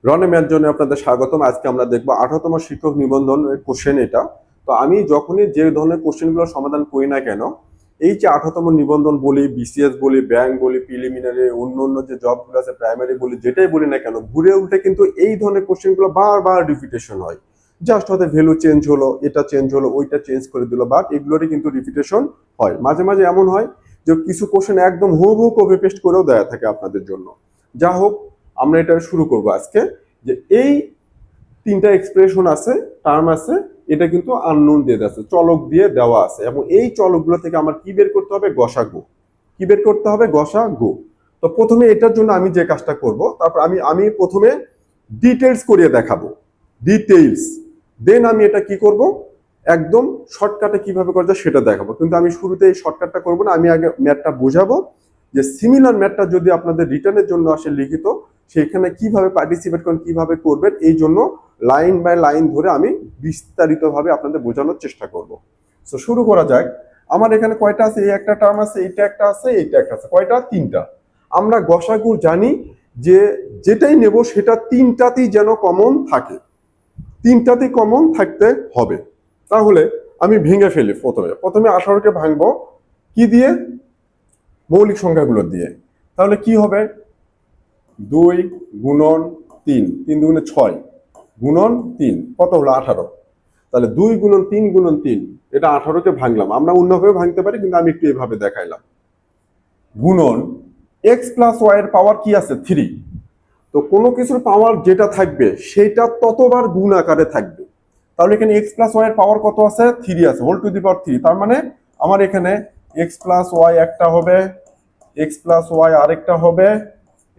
রনে math জন্য আপনাদের স্বাগতম। আজকে আমরা দেখবো 18তম শিক্ষক নিবন্ধন কোশ্চেন এটা। তো আমি যখনই যে ধরনের কোশ্চেনগুলো সমাধান করি না কেন, এই যে 18তম নিবন্ধন বলি, বিসিএস বলি, ব্যাংক বলি, প্রিলিমিনারি, অন্য যে জবগুলো আছে, প্রাইমারি বলি, যেটাই বলি না কেন, ঘুরে উল্টে কিন্তু এই ধরনের কোশ্চেনগুলো বারবার রিপিটেশন হয়। জাস্ট হয়তো ভ্যালু চেঞ্জ হলো, এটা চেঞ্জ হলো, ওইটা চেঞ্জ করে দিল, বাট এগুলোরই কিন্তু রিপিটেশন হয়। মাঝে মাঝে এমন হয় যে কিছু কোশ্চেন একদম হুবহু কপি পেস্ট করেও দেয়া থাকে আপনাদের জন্য। যা হোক, আমরা এটা শুরু করব আজকে। যে এই তিনটা এক্সপ্রেশন আছে, টার্ম আছে, এটা কিন্তু আননোন দিয়ে আছে, চলক দিয়ে দেওয়া আছে, এবং এই চলকগুলো থেকে আমার কি বের করতে হবে? গসাগু। কি বের করতে হবে? গসাগু। তো প্রথমে এটার জন্য আমি যে কাজটা করব, তারপর আমি প্রথমে ডিটেইলস করিয়ে দেখাবো, ডিটেইলস। দেন আমি এটা কি করব, একদম শর্টকাটে কিভাবে করা যায় সেটা দেখাবো। কিন্তু আমি শুরুতে এই শর্টকাটটা করবো না, আমি আগে ম্যাথটা বোঝাবো যে সিমিলার ম্যাথটা যদি আপনাদের রিটার্নের জন্য আসে লিখিত, সেখানে কিভাবে পার্টিসিপেট করেন, কিভাবে করবেন, এই জন্য লাইন বাই লাইন ধরে আমি বিস্তারিতভাবে আপনাদের বোঝানোর চেষ্টা করব। তো শুরু করা যাক। আমার এখানে কয়টা আছে? এই একটা টার্ম আছে, এইটা একটা আছে, এইটা একটা আছে। কয়টা? তিনটা। আমরা গসাগু জানি যে যেটাই নেব সেটা তিনটাতেই যেন কমন থাকে, তিনটাতেই কমন থাকতে হবে। তাহলে আমি ভেঙে ফেলি। প্রথমে 18কে ভাঙবো কি দিয়ে? মৌলিক সংখ্যাগুলো দিয়ে। তাহলে কি হবে? 2 গুণন 3, 3 দুগুণে 6, গুণন 3, কত হলো? 18। তাহলে 2 গুণন 3 গুণন 3, এটা 18কে ভাঙলাম। আমরা অন্যভাবে ভাঙতে পারি, কিন্তু আমি একটু এইভাবে দেখাইলাম। গুণন এক্স প্লাস ওয়াই এর পাওয়ার কি আছে? 3। তো কোনো কিছুর পাওয়ার যেটা থাকবে সেটা ততবার গুণ আকারে থাকবে। তাহলে এখানে এক্স প্লাস ওয়াই এর পাওয়ার কত আছে? 3 আছে, হোল টু দি পাওয়ার 3। তার মানে আমার এখানে এক্স প্লাস ওয়াই একটা হবে, এক্স প্লাস ওয়াই আরেকটা হবে,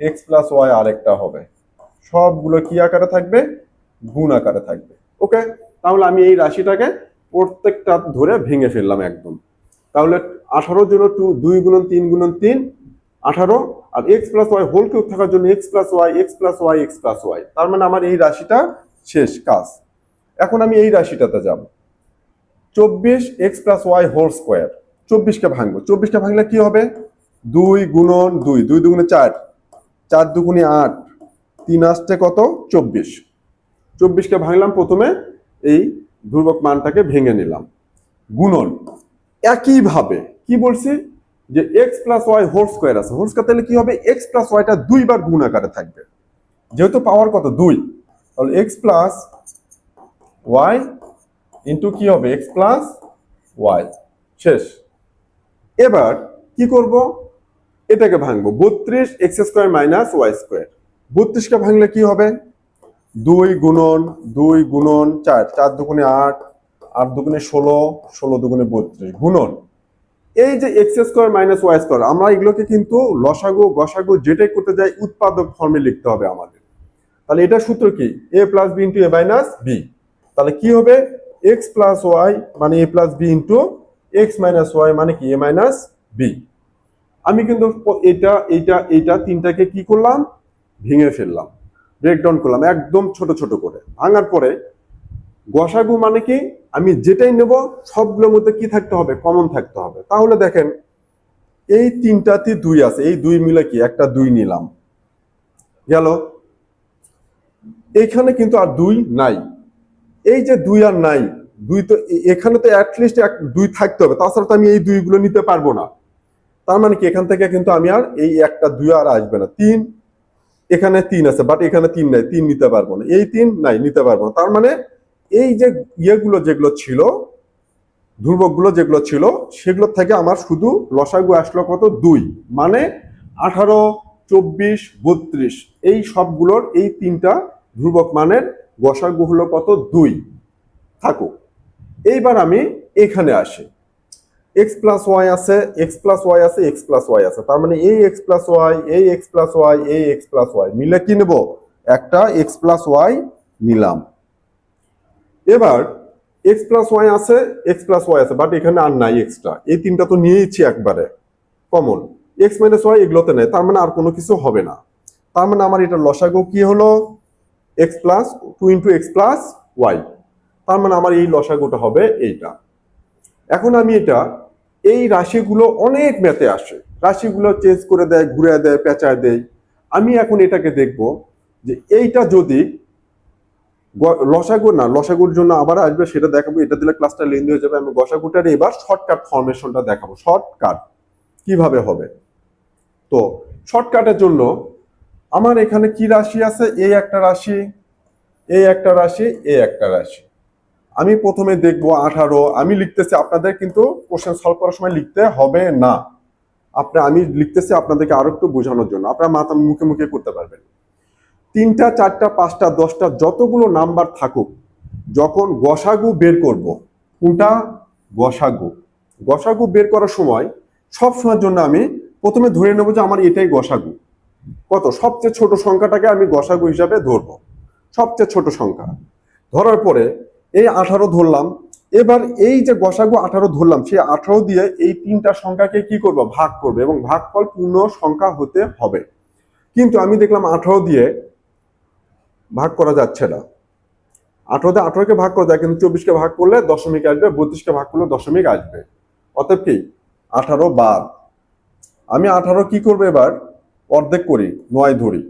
এক্স প্লাস ওয়াই আরেকটা হবে। সবগুলো কি আকারে থাকবে? গুণ আকারে থাকবে। ওকে, তাহলে আমি এই রাশিটাকে প্রত্যেকটা ধরে ভেঙে ফেললাম একদম। তাহলে 18 জন্য 2 গুণন 3 গুণন 3, 18। আর X plus Y whole cube থাকার জন্য X plus Y, X plus Y, X plus Y. তার মানে আমার এই রাশিটা শেষ কাজ। এখন আমি এই রাশিটাতে যাব। 24 X plus Y whole square. 24কে ভাঙবো। 24কে ভাঙলে কি হবে? 2 গুণন 2, 2 দুগুণে 4, 4 দুগুণে 8, 3 আসছে কত? 24। 24কে ভাঙলাম। প্রথমে এই ধ্রুবক মানটাকে ভেঙে নিলাম। গুণন একইভাবে কি বলছি যে x plus Y whole square আছে, হোল স্কোয়ার, তাহলে কি হবে? এক্স প্লাস ওয়াইটা দুইবার গুণ আকারে থাকবে, যেহেতু পাওয়ার কত? 2। তাহলে এক্স প্লাস ওয়াই ইন্টু কি হবে? X plus Y. শেষ। এবার কি করব? এটাকে ভাঙবো। 32 X square minus Y square. 32কে ভাঙলে কি হবে? 2 গুণন 2 গুণন 4, 4 দুগুণে 8, 8 দুগুণে 16, 16 দুগুণে 32, গুণন এই যে x square minus Y square. আমরা এগুলোকে কিন্তু লসাগু গসাগু যেটাই করতে যাই উৎপাদক ফর্মে লিখতে হবে আমাদের। তাহলে এটা সূত্র কি? A plus B into A minus B. তাহলে কি হবে? এক্স প্লাস ওয়াই মানে A plus B into X minus Y মানে কি? A minus B. আমি কিন্তু এটা এটা এটা তিনটাকে কি করলাম? ভেঙে ফেললাম, ব্রেকডাউন করলাম একদম ছোট ছোট করে। ভাঙার পরে গসাগু মানে কি? আমি যেটাই নেব সবগুলোর মধ্যে কি থাকতে হবে? কমন থাকতে হবে। তাহলে দেখেন এই তিনটাতে 2 আছে, এই 2 মিলে কি? একটা 2 নিলাম, গেল। এইখানে কিন্তু আর 2 নাই। এই যে 2 আর নাই, 2 তো এখানে তো অ্যাটলিস্ট 2 থাকতে হবে, তাছাড়া তো আমি এই 2 গুলো নিতে পারবো না। তার মানে কি এখান থেকে কিন্তু আমি আর এই একটা 2 আর আসবে না। 3, এখানে 3 আছে, বাট এখানে 3 নাই, 3 নিতে পারবো না। এই 3 নাই, নিতে পারবো না। তার মানে এই যে ইয়েগুলো যেগুলো ছিল, ধ্রুবকগুলো যেগুলো ছিল, সেগুলো থেকে আমার শুধু লসাগু আসলো কত? 2। মানে 18, 24, 32 এই সবগুলোর এই তিনটা ধ্রুবক মানের গসাগু হলো কত? 2। থাকুক। এইবার আমি এখানে আসি। এক্স প্লাস ওয়াই আছে, এক্স প্লাস ওয়াই আছে, এক্স প্লাস ওয়াই আছে। তার মানে এই এক্স প্লাস ওয়াই, এই এক্স প্লাস ওয়াই, এই এক্স প্লাস ওয়াই মিলে কি নেব? একটা এক্স প্লাস ওয়াই নিলাম। এবার এক্স প্লাস ওয়াই আছে, এক্স প্লাস ওয়াই আছে, বাট এখানে আর নাই এক্সট্রা। এই তিনটা তো নিয়েইছি একবারে কমন। এক্স মাইনাস ওয়াই এগুলোতে নেই, তার মানে আর কোনো কিছু হবে না। তার মানে আমার এটা লসাগু কি হলো? X plus 2 into x plus Y. তার মানে আমার এই লসাগুটা হবে এইটা। এখন আমি এটা, এই রাশিগুলো অনেক ম্যাথে আসে, রাশিগুলো চেঞ্জ করে দেয়, ঘুরে দেয়, পেঁচায় দেয়। আমি এখন এটাকে দেখব যে এইটা যদি লসাগু না, লসাগুর জন্য আবার আসবে, সেটা দেখাবো। এটা দিলে ক্লাসটা লেন্দি হয়ে যাবে। আমি গসাগুটার এবার শর্টকাট ফরমেশনটা দেখাবো। শর্টকাট কিভাবে হবে। তো শর্টকাটের জন্য আমার এখানে কি রাশি আছে, এই একটা রাশি, এই একটা রাশি, এই একটা রাশি। আমি প্রথমে দেখবো 18। আমি লিখতেছি, আপনাদের কিন্তু কোশ্চেন সলভ করার সময় লিখতে হবে না। আমি লিখতেছি আপনাদেরকে আরো একটু বোঝানোর জন্য, আপনারা মাথা মুখে মুখে করতে পারবেন। 3টা 4টা 5টা 10টা যতগুলো নাম্বার থাকুক, যখন গসাগু বের করব, কোনটা গসাগু, গসাগু বের করার সময় সব সময়ের জন্য আমি প্রথমে ধরে নেব যে আমার এটাই গসাগু। কত? সবচেয়ে ছোট সংখ্যাটাকে আমি গসাগু হিসাবে ধরবো, সবচেয়ে ছোট সংখ্যা। ধরার পরে এই 18 ধরলাম। এবার এই যে গসাগু 18 ধরলাম, সেই 18 দিয়ে এই 3টা সংখ্যাকে কি করব, ভাগ করবে, এবং ভাগফল পূর্ণ সংখ্যা হতে হবে। কিন্তু আমি দেখলাম 18 দিয়ে ভাগ করা যাচ্ছে না। 18 দিয়ে 18কে ভাগ করা যায়, কিন্তু 24কে ভাগ করলে দশমিক আসবে, 32কে ভাগ করলে দশমিক আসবে। অতএব কি 18 বাদ। আমি 18 কি করবো, এবার অর্ধেক করি, 9 ধরি।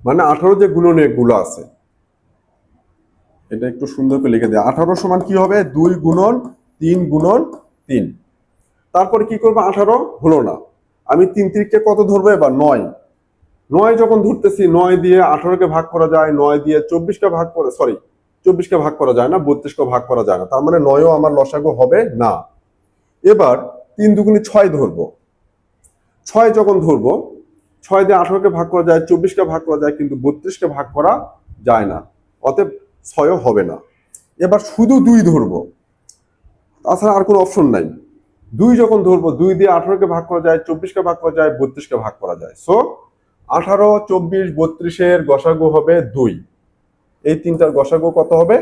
মানে 18 যে গুণনীয়ক গুলো আছে, এটা একটু সুন্দর করে লিখে দেয়। 18 সমান কি হবে, 2 গুণন 3 গুণন 3। তারপরে কি করবো, 18 হলো না, আমি 3 3কে কত ধরবো এবার, 9। 9 যখন ধরতেছি, 9 দিয়ে 18কে ভাগ করা যায়, 9 দিয়ে 24কে ভাগ করে, সরি 24কে ভাগ করা যায় না, 32কে ভাগ করা যায় না। তার মানে 9ও আমার লসাগু হবে না। এবার 3 দুগুণে 6 ধরবো। 6 যখন ধরবো, 6 দিয়ে 18কে ভাগ করা যায়, 24কে ভাগ করা যায়, কিন্তু 32কে ভাগ করা যায় না। অতএব 6ও হবে না। এবার শুধু 2 ধরবো, তাছাড়া আর কোনো অপশন নাই। 2 যখন ধরবো, 2 দিয়ে 18কে ভাগ করা যায়, 24কে ভাগ করা যায়, 32কে ভাগ করা যায়। সো 18, 24, 32-এর গসাগু হবে 2। এই 3টার গসাগু কত হবে,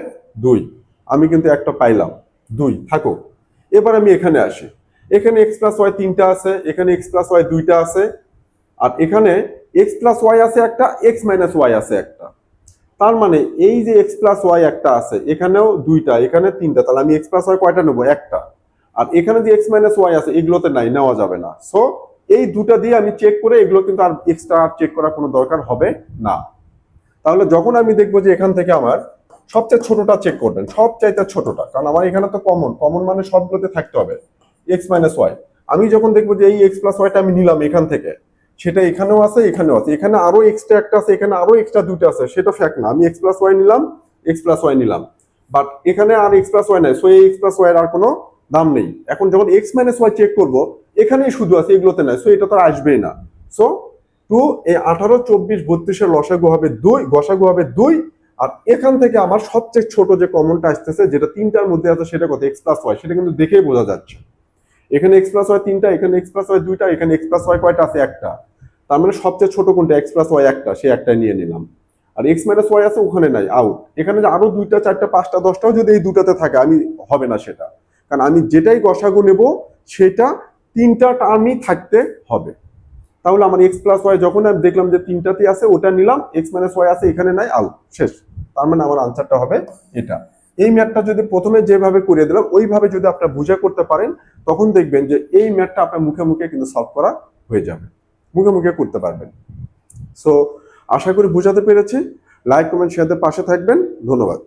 2। আমি কিন্তু একটা পাইলাম, 2 থাকো। এবার আমি এখানে আসি। এখানে x প্লাস ওয়াই 3টা আছে, এখানে x প্লাস ওয়াই 2টা আছে, আর এখানে x প্লাস ওয়াই আছে একটা, x মাইনাস ওয়াই আছে একটা। তার মানে এই যে x প্লাস ওয়াই একটা আছে, এখানেও 2টা, এখানে 3টা, তাহলে আমি x প্লাস ওয়াই কয়টা নেবো, একটা। আর এখানে যে x মাইনাস ওয়াই আছে, এগুলোতে নাই, নেওয়া যাবে না। সো এই দুটা দিয়ে আমি চেক করে, এগুলো কিন্তু আর এক্সট্রা চেক করার কোনো দরকার হবে না। তাহলে যখন আমি দেখবো যে এখান থেকে আমার সবচেয়ে ছোটটা চেক করবেন, সবচাইতে ছোটটা, কারণ আমার এখানে তো কমন মানে সবগুলোতে থাকতে হবে এক্স মাইনাস ওয়াই। আমি যখন দেখবো যে এই এক্স প্লাস ওয়াইটা আমি নিলাম এখান থেকে, সেটা এখানেও আছে, এখানেও আছে, এখানে আরো এক্সট্রা একটা আছে, এখানে আরো এক্সট্রা 2টা আছে, সেটা ফ্যাক্ট না। আমি এক্স প্লাস ওয়াই নিলাম, এক্স প্লাস ওয়াই নিলাম, বাট এখানে আর এক্স প্লাস ওয়াই নাই, সো এই এক্স প্লাস ওয়াই আর কোনো দাম নেই। এখন যখন এক্স মাইনাস ওয়াই চেক করবো, এখানেই শুধু আছে, এগুলোতে নাই, সো এটা তো আসবেই না। সো 2, এই 18, 24, 32-এর লসাগু হবে 2, গসাগু হবে 2। আর এখান থেকে আমার সবচেয়ে ছোট যে কমনটা আসতেছে, যেটা 3টার মধ্যে আছে, সেটা কত, এক্স প্লাস ওয়াই, সেটা কিন্তু দেখেই বোঝা যাচ্ছে। এখানে এক্স প্লাস ওয়াই 3টা, এখানে এক্স প্লাস ওয়াই 2টা, এখানে এক্স প্লাস ওয়াই কয়টা আছে, একটা। তার মানে সবচেয়ে ছোট কোনটা, এক্স প্লাস ওয়াই একটা, সে একটাই নিয়ে নিলাম। আর এক্স মাইনাস ওয়াই আছে, ওখানে নাই, আউট। এখানে যে আরো 2টা 4টা 5টা 10টাও যদি এই দুটাতে থাকে, আমি হবে না সেটা, কারণ আমি যেটাই গসাগু নেব সেটা 3টা টার্মই থাকতে হবে। তাহলে আমার এক্স প্লাস ওয়াই যখন আমি দেখলাম যে 3টাতে আছে, ওটা নিলাম, এক্স মাইনাস ওয়াই আছে এখানে নাই, আউট, শেষ। তার মানে আমার আনসারটা হবে এটা। এই ম্যাথটা যদি প্রথমে যেভাবে করে দিলাম, ওইভাবে যদি আপনারা বুঝে করতে পারেন, তখন দেখবেন যে এই ম্যাথটা আপনার মুখে মুখে কিন্তু সলভ করা হয়ে যাবে, মুখে মুখে করতে পারবেন। সো আশা করি বুঝাতে পেরেছি। লাইক, কমেন্ট, শেয়ারের পাশে থাকবেন। ধন্যবাদ।